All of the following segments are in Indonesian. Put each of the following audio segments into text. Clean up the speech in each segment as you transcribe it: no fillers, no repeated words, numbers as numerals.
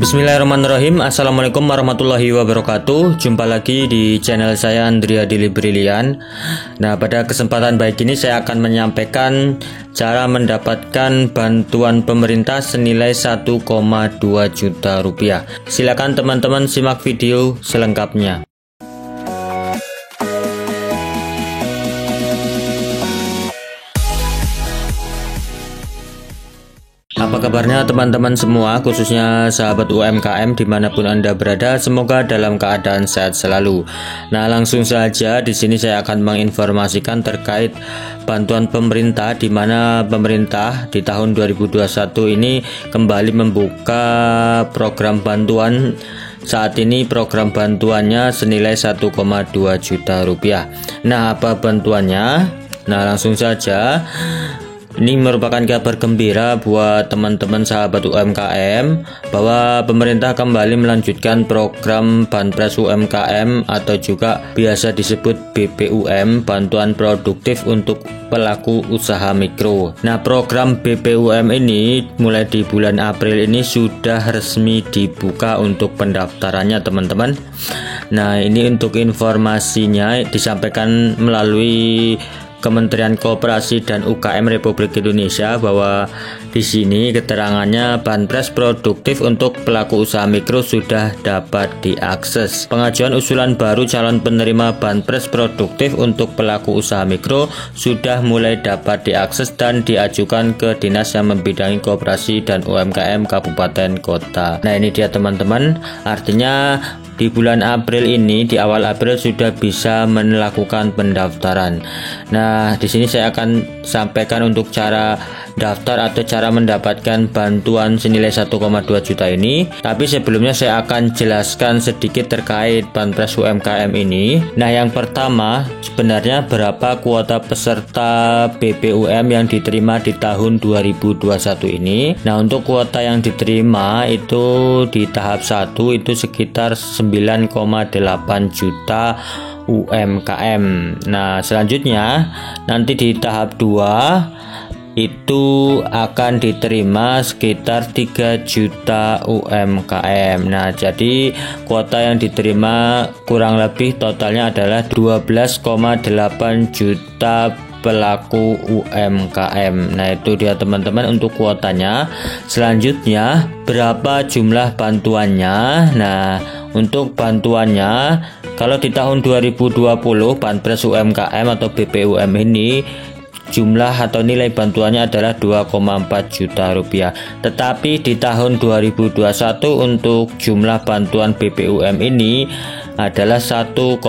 Bismillahirrahmanirrahim. Assalamualaikum warahmatullahi wabarakatuh. Jumpa lagi di channel saya Andrea Dili Brilian. Nah, pada kesempatan baik ini saya akan menyampaikan cara mendapatkan bantuan pemerintah senilai 1,2 juta rupiah. Silakan teman-teman simak video selengkapnya. Apa kabarnya teman-teman semua, khususnya sahabat UMKM dimanapun Anda berada, semoga dalam keadaan sehat selalu. Nah, langsung saja di sini saya akan menginformasikan terkait bantuan pemerintah, di mana pemerintah di tahun 2021 ini kembali membuka program bantuan. Saat ini program bantuannya senilai 1,2 juta rupiah. Nah, apa bantuannya? Nah, langsung saja. Ini merupakan kabar gembira buat teman-teman sahabat UMKM bahwa pemerintah kembali melanjutkan program Banpres UMKM atau juga biasa disebut BPUM, Bantuan Produktif untuk Pelaku Usaha Mikro. Nah, program BPUM ini mulai di bulan April ini sudah resmi dibuka untuk pendaftarannya, teman-teman. Nah, ini untuk informasinya disampaikan melalui Kementerian Koperasi dan UKM Republik Indonesia bahwa di sini keterangannya Banpres Produktif untuk Pelaku Usaha Mikro sudah dapat diakses. Pengajuan usulan baru calon penerima Banpres Produktif untuk Pelaku Usaha Mikro sudah mulai dapat diakses dan diajukan ke Dinas yang membidangi Koperasi dan UMKM Kabupaten Kota. Nah, ini dia teman-teman, artinya di bulan April ini, di awal April sudah bisa melakukan pendaftaran. Nah, di sini saya akan sampaikan untuk cara daftar atau cara mendapatkan bantuan senilai 1,2 juta ini. Tapi sebelumnya saya akan jelaskan sedikit terkait Banpres UMKM ini. Nah, yang pertama, sebenarnya berapa kuota peserta BPUM yang diterima di tahun 2021 ini. Nah, untuk kuota yang diterima itu di tahap 1 itu sekitar 9,8 juta UMKM. Nah, selanjutnya nanti di tahap 2 itu akan diterima sekitar 3 juta UMKM. Nah, jadi kuota yang diterima kurang lebih totalnya adalah 12,8 juta pelaku UMKM. Nah, itu dia teman-teman untuk kuotanya. Selanjutnya, berapa jumlah bantuannya? Nah, untuk bantuannya, kalau di tahun 2020 Banpres UMKM atau BPUM ini jumlah atau nilai bantuannya adalah 2,4 juta rupiah. Tetapi di tahun 2021 untuk jumlah bantuan BPUM ini adalah 1,2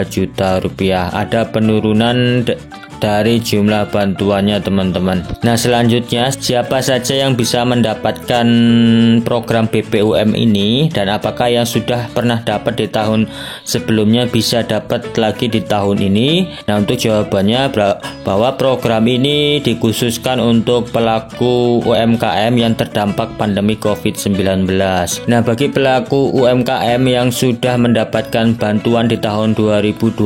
juta rupiah. Ada penurunan dari jumlah bantuannya, teman-teman. Nah, selanjutnya siapa saja yang bisa mendapatkan program BPUM ini dan apakah yang sudah pernah dapat di tahun sebelumnya bisa dapat lagi di tahun ini? Nah, untuk jawabannya bahwa program ini dikhususkan untuk pelaku UMKM yang terdampak pandemi COVID-19. Nah, bagi pelaku UMKM yang sudah mendapatkan bantuan di tahun 2020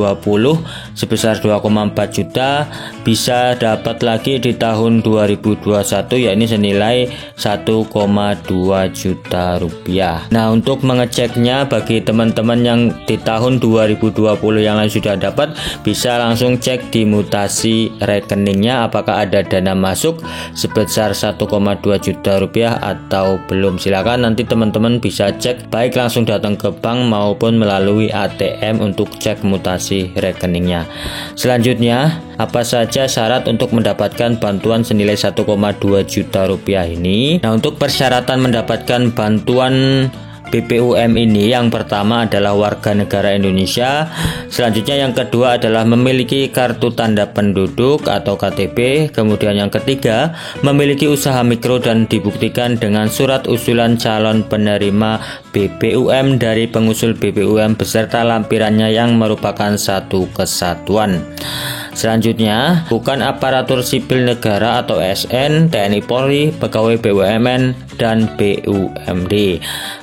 sebesar 2,4 juta bisa dapat lagi di tahun 2021, yakni senilai 1,2 juta rupiah. Nah, untuk mengeceknya bagi teman-teman yang di tahun 2020 yang lain sudah dapat, bisa langsung cek di mutasi rekeningnya apakah ada dana masuk sebesar 1,2 juta rupiah atau belum. Silakan nanti teman-teman bisa cek baik langsung datang ke bank maupun melalui ATM untuk cek mutasi rekeningnya. Selanjutnya, apa saja syarat untuk mendapatkan bantuan senilai 1,2 juta rupiah ini? Nah, untuk persyaratan mendapatkan bantuan BPUM ini, yang pertama adalah warga negara Indonesia. Selanjutnya yang kedua adalah memiliki kartu tanda penduduk atau KTP. Kemudian yang ketiga, memiliki usaha mikro dan dibuktikan dengan surat usulan calon penerima BPUM dari pengusul BPUM beserta lampirannya yang merupakan satu kesatuan. Selanjutnya, bukan aparatur sipil negara atau ASN, TNI Polri, pegawai BUMN, dan BUMD.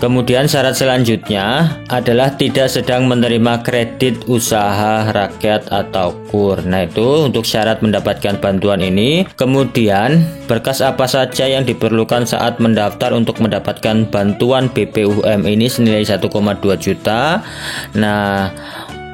Kemudian syarat selanjutnya adalah tidak sedang menerima kredit usaha rakyat atau KUR. Nah, itu untuk syarat mendapatkan bantuan ini. Kemudian, berkas apa saja yang diperlukan saat mendaftar untuk mendapatkan bantuan BPUM ini senilai 1,2 juta. Nah,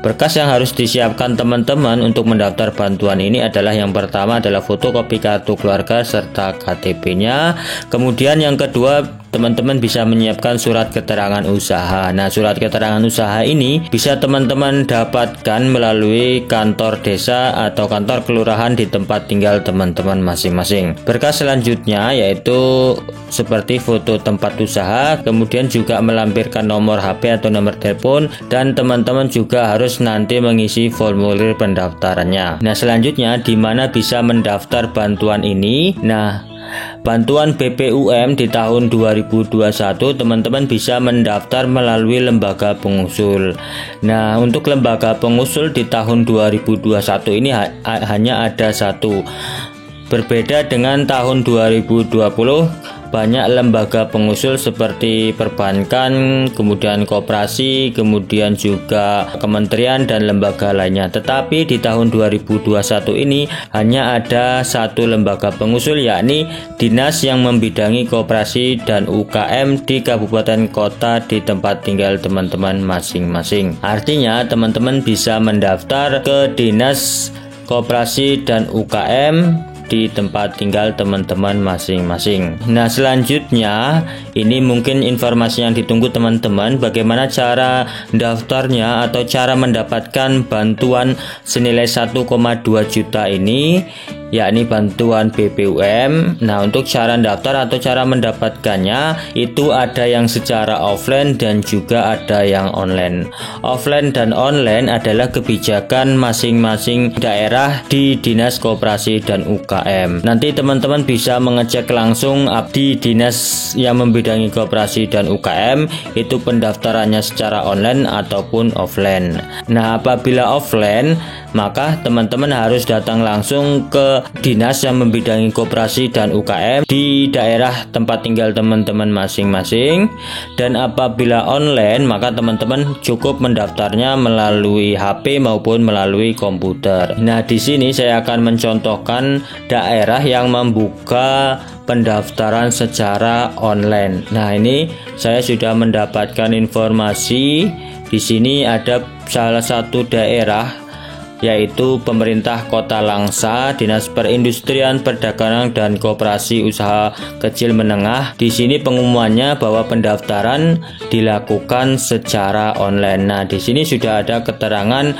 berkas yang harus disiapkan teman-teman untuk mendaftar bantuan ini adalah yang pertama adalah fotokopi kartu keluarga serta KTP-nya. Kemudian yang kedua, teman-teman bisa menyiapkan surat keterangan usaha. Nah, surat keterangan usaha ini bisa teman-teman dapatkan melalui kantor desa atau kantor kelurahan di tempat tinggal teman-teman masing-masing. Berkas selanjutnya yaitu seperti foto tempat usaha, kemudian juga melampirkan nomor HP atau nomor telepon, dan teman-teman juga harus nanti mengisi formulir pendaftarannya. Nah, selanjutnya di mana bisa mendaftar bantuan ini? Nah, bantuan BPUM di tahun 2021 teman-teman bisa mendaftar melalui lembaga pengusul. Nah, untuk lembaga pengusul di tahun 2021 ini hanya ada satu. Berbeda dengan tahun 2020, banyak lembaga pengusul seperti perbankan, kemudian koperasi, kemudian juga kementerian dan lembaga lainnya. Tetapi di tahun 2021 ini hanya ada satu lembaga pengusul, yakni dinas yang membidangi koperasi dan UKM di kabupaten kota di tempat tinggal teman-teman masing-masing. Artinya teman-teman bisa mendaftar ke dinas koperasi dan UKM di tempat tinggal teman-teman masing-masing. Nah, selanjutnya ini mungkin informasi yang ditunggu teman-teman, bagaimana cara daftarnya atau cara mendapatkan bantuan senilai 1,2 juta ini, yakni bantuan BPUM. Nah, untuk cara daftar atau cara mendapatkannya itu ada yang secara offline dan juga ada yang online. Offline dan online adalah kebijakan masing-masing daerah di Dinas Koperasi dan UKM. Nanti teman-teman bisa mengecek langsung di dinas yang membidangi koperasi dan UKM itu pendaftarannya secara online ataupun offline. Nah, apabila offline, maka teman-teman harus datang langsung ke dinas yang membidangi koperasi dan UKM di daerah tempat tinggal teman-teman masing-masing. Dan apabila online, maka teman-teman cukup mendaftarnya melalui HP maupun melalui komputer. Nah, di sini saya akan mencontohkan daerah yang membuka pendaftaran secara online. Nah, ini saya sudah mendapatkan informasi. Di sini ada salah satu daerah yaitu pemerintah Kota Langsa, Dinas Perindustrian, Perdagangan dan Koperasi Usaha Kecil Menengah. Di sini pengumumannya bahwa pendaftaran dilakukan secara online. Nah, di sini sudah ada keterangan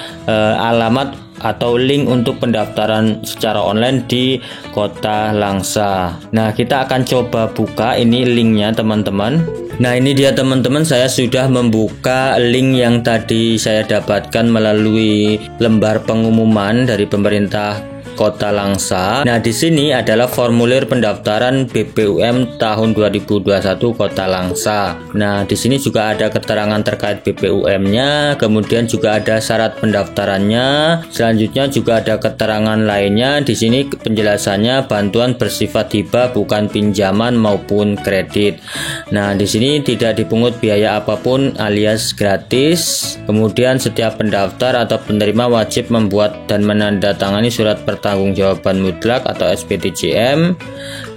alamat atau link untuk pendaftaran secara online di Kota Langsa. Nah, kita akan coba buka ini linknya teman-teman. Nah, ini dia teman-teman, saya sudah membuka link yang tadi saya dapatkan melalui lembar pengumuman dari pemerintah Kota Langsa. Nah, di sini adalah formulir pendaftaran BPUM tahun 2021 Kota Langsa. Nah, di sini juga ada keterangan terkait BPUM-nya, kemudian juga ada syarat pendaftarannya. Selanjutnya juga ada keterangan lainnya. Di sini penjelasannya bantuan bersifat hibah bukan pinjaman maupun kredit. Nah, di sini tidak dipungut biaya apapun alias gratis. Kemudian setiap pendaftar atau penerima wajib membuat dan menandatangani surat pertanggungjawaban mutlak atau SPTJM,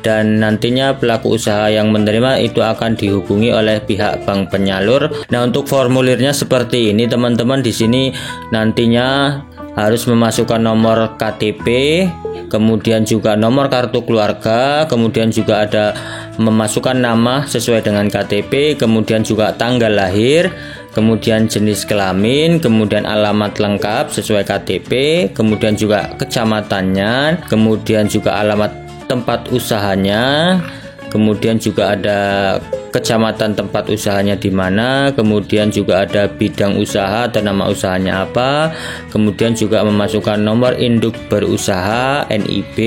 dan nantinya pelaku usaha yang menerima itu akan dihubungi oleh pihak bank penyalur. Nah, untuk formulirnya seperti ini teman-teman. Di sini nantinya harus memasukkan nomor KTP, kemudian juga nomor kartu keluarga, kemudian juga ada memasukkan nama sesuai dengan KTP, kemudian juga tanggal lahir, kemudian jenis kelamin, kemudian alamat lengkap sesuai KTP, kemudian juga kecamatannya, kemudian juga alamat tempat usahanya, kemudian juga ada kecamatan tempat usahanya di mana, kemudian juga ada bidang usaha atau nama usahanya apa, kemudian juga memasukkan nomor induk berusaha NIB.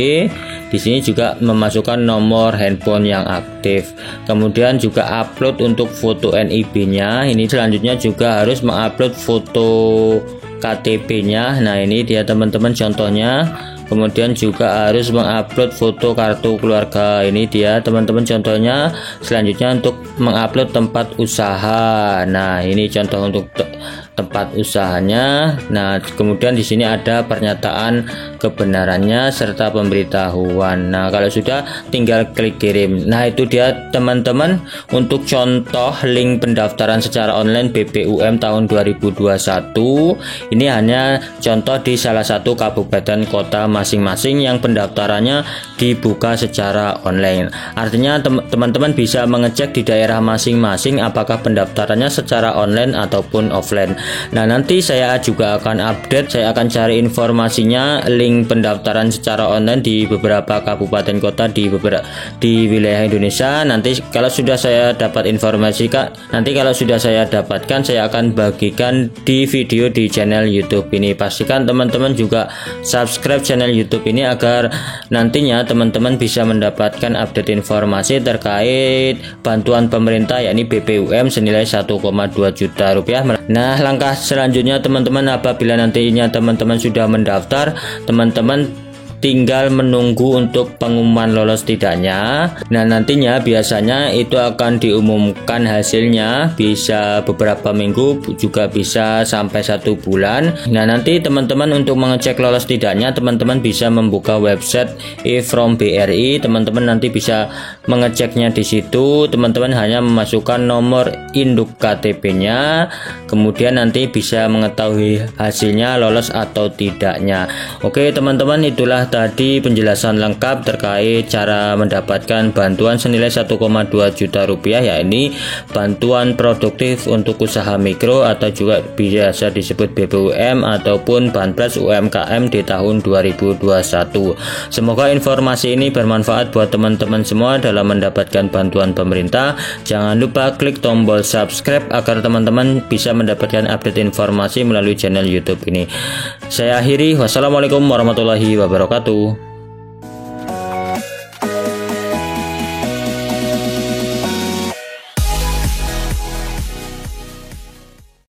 Di sini juga memasukkan nomor handphone yang aktif. Kemudian juga upload untuk foto NIB-nya. Ini selanjutnya juga harus mengupload foto KTP-nya. Nah, ini dia teman-teman contohnya. Kemudian juga harus mengupload foto kartu keluarga. Ini dia teman-teman contohnya. Selanjutnya untuk mengupload tempat usaha. Nah, ini contoh untuk tempat usahanya. Nah, kemudian di sini ada pernyataan kebenarannya serta pemberitahuan. Nah, kalau sudah tinggal klik kirim. Nah, itu dia teman-teman untuk contoh link pendaftaran secara online BPUM tahun 2021. Ini hanya contoh di salah satu kabupaten kota masing-masing yang pendaftarannya dibuka secara online. Artinya teman-teman bisa mengecek di daerah masing-masing apakah pendaftarannya secara online ataupun offline. Nah, nanti saya juga akan update, saya akan cari informasinya link pendaftaran secara online di beberapa kabupaten kota di wilayah Indonesia. Nanti kalau sudah saya dapat informasi nanti kalau sudah saya dapatkan, saya akan bagikan di video di channel YouTube ini. Pastikan teman-teman juga subscribe channel YouTube ini agar nantinya teman-teman bisa mendapatkan update informasi terkait bantuan pemerintah yakni BPUM senilai 1,2 juta rupiah. Nah, langkah selanjutnya teman-teman, apabila nantinya teman-teman sudah mendaftar, teman-teman tinggal menunggu untuk pengumuman lolos tidaknya. Nah, nantinya biasanya itu akan diumumkan hasilnya bisa beberapa minggu, juga bisa sampai 1 bulan. Nah, nanti teman-teman untuk mengecek lolos tidaknya, teman-teman bisa membuka website e-from BRI. Teman-teman nanti bisa mengeceknya di situ. Teman-teman hanya memasukkan nomor induk KTP-nya, kemudian nanti bisa mengetahui hasilnya lolos atau tidaknya. Oke teman-teman, itulah tadi penjelasan lengkap terkait cara mendapatkan bantuan senilai 1,2 juta rupiah, yakni bantuan produktif untuk usaha mikro atau juga biasa disebut BPUM ataupun Banpres UMKM di tahun 2021. Semoga informasi ini bermanfaat buat teman-teman semua dalam mendapatkan bantuan pemerintah. Jangan lupa klik tombol subscribe agar teman-teman bisa mendapatkan update informasi melalui channel YouTube ini. Saya akhiri, wassalamualaikum warahmatullahi wabarakatuh.